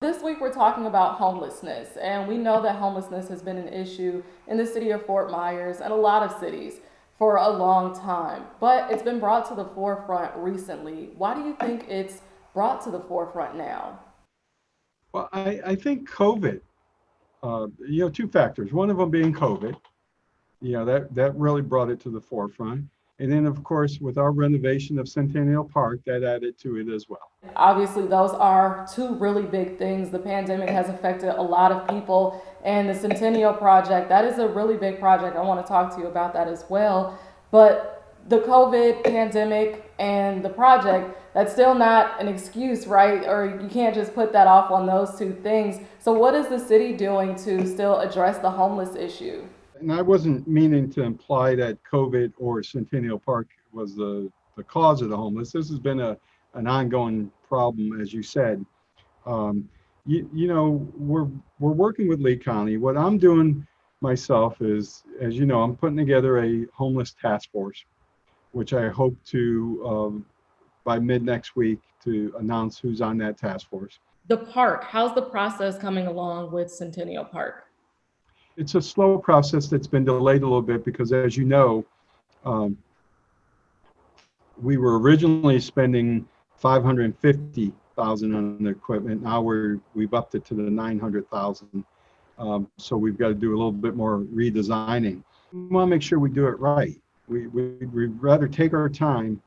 This week we're talking about homelessness, and we know that homelessness has been an issue in the city of Fort Myers and a lot of cities for a long time, but it's been brought to the forefront recently. Why do you think it's brought to the forefront now? Well, I think COVID, two factors. One of them being COVID, that really brought it to the forefront. And then, of course, with our renovation of Centennial Park, that added to it as well. Obviously, those are two really big things. The pandemic has affected a lot of people, and the Centennial Project, that is a really big project. I want to talk to you about that as well. But the COVID pandemic and the project, that's still not an excuse, right? Or you can't just put that off on those two things. So, what is the city doing to still address the homeless issue? And I wasn't meaning to imply that COVID or Centennial Park was the cause of the homeless. This has been an ongoing problem, as you said. Um, we're working with Lee County. What I'm doing myself is, as you know, I'm putting together a homeless task force, which I hope to by mid next week to announce who's on that task force. The park, how's the process coming along with Centennial Park? It's a slow process that's been delayed a little bit because, as you know, um, we were originally spending 550,000 on the equipment. Now we've upped it to the 900,000. So we've got to do a little bit more redesigning. We want to make sure we do it right. We'd rather take our time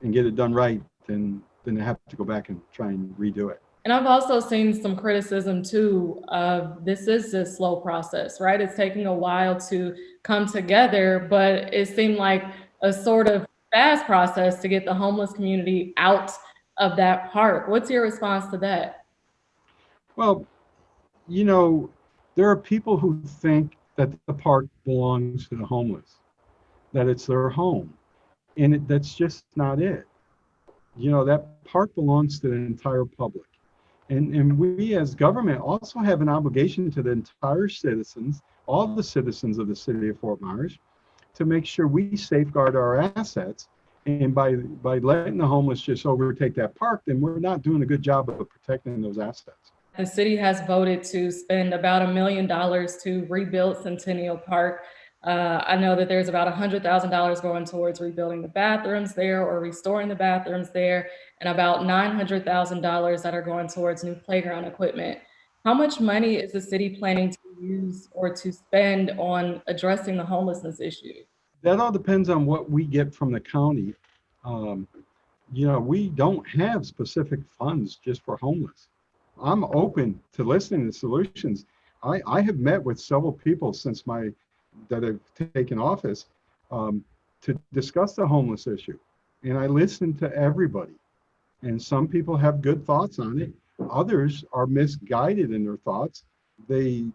and get it done right than have to go back and try and redo it. And I've also seen some criticism too of this is a slow process, right? It's taking a while to come together, but it seemed like a sort of fast process to get the homeless community out of that park. What's your response to that? Well, you know, there are people who think that the park belongs to the homeless, that it's their home, and that's just not it. That park belongs to the entire public. And we as government also have an obligation to the entire citizens, all the citizens of the city of Fort Myers, to make sure we safeguard our assets. And by letting the homeless just overtake that park, then we're not doing a good job of protecting those assets. The city has voted to spend about $1 million to rebuild Centennial Park. I know that there's about $100,000 going towards rebuilding the bathrooms there or restoring the bathrooms there, and about $900,000 that are going towards new playground equipment. How much money is the city planning to use or to spend on addressing the homelessness issue? That all depends on what we get from the county. Um, we don't have specific funds just for homeless. I'm open to listening to solutions. I have met with several people since that have taken office to discuss the homeless issue. And I listen to everybody. And some people have good thoughts on it. Others are misguided in their thoughts. They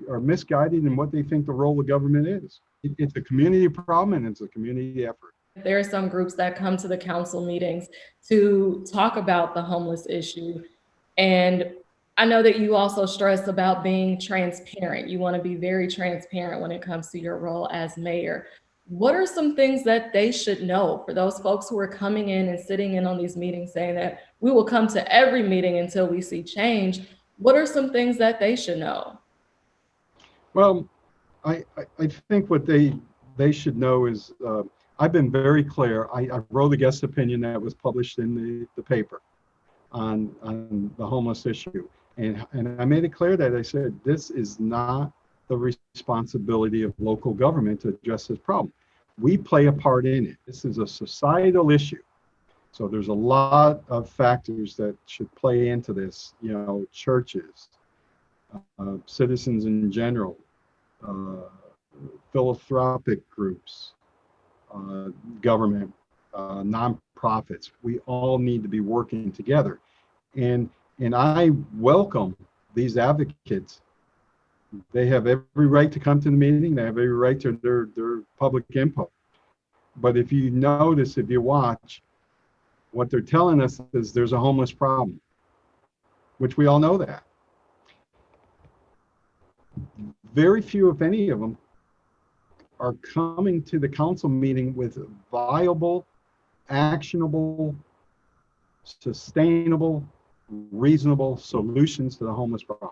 are misguided in what they think the role of government is. It's a community problem and it's a community effort. There are some groups that come to the council meetings to talk about the homeless issue. And I know that you also stress about being transparent. You want to be very transparent when it comes to your role as mayor. What are some things that they should know for those folks who are coming in and sitting in on these meetings saying that we will come to every meeting until we see change? What are some things that they should know? Well, I think what they should know is I've been very clear. I wrote a guest opinion that was published in the paper on the homeless issue. And I made it clear that I said, this is not the responsibility of local government to address this problem. We play a part in it. This is a societal issue. So there's a lot of factors that should play into this, churches, citizens in general, uh, philanthropic groups, government, nonprofits. We all need to be working together. And and I welcome these advocates. They have every right to come to the meeting. They have every right to their public input. But if you notice, if you watch, what they're telling us is there's a homeless problem, which we all know that. Very few, if any of them, are coming to the council meeting with viable, actionable, sustainable reasonable solutions to the homeless problem.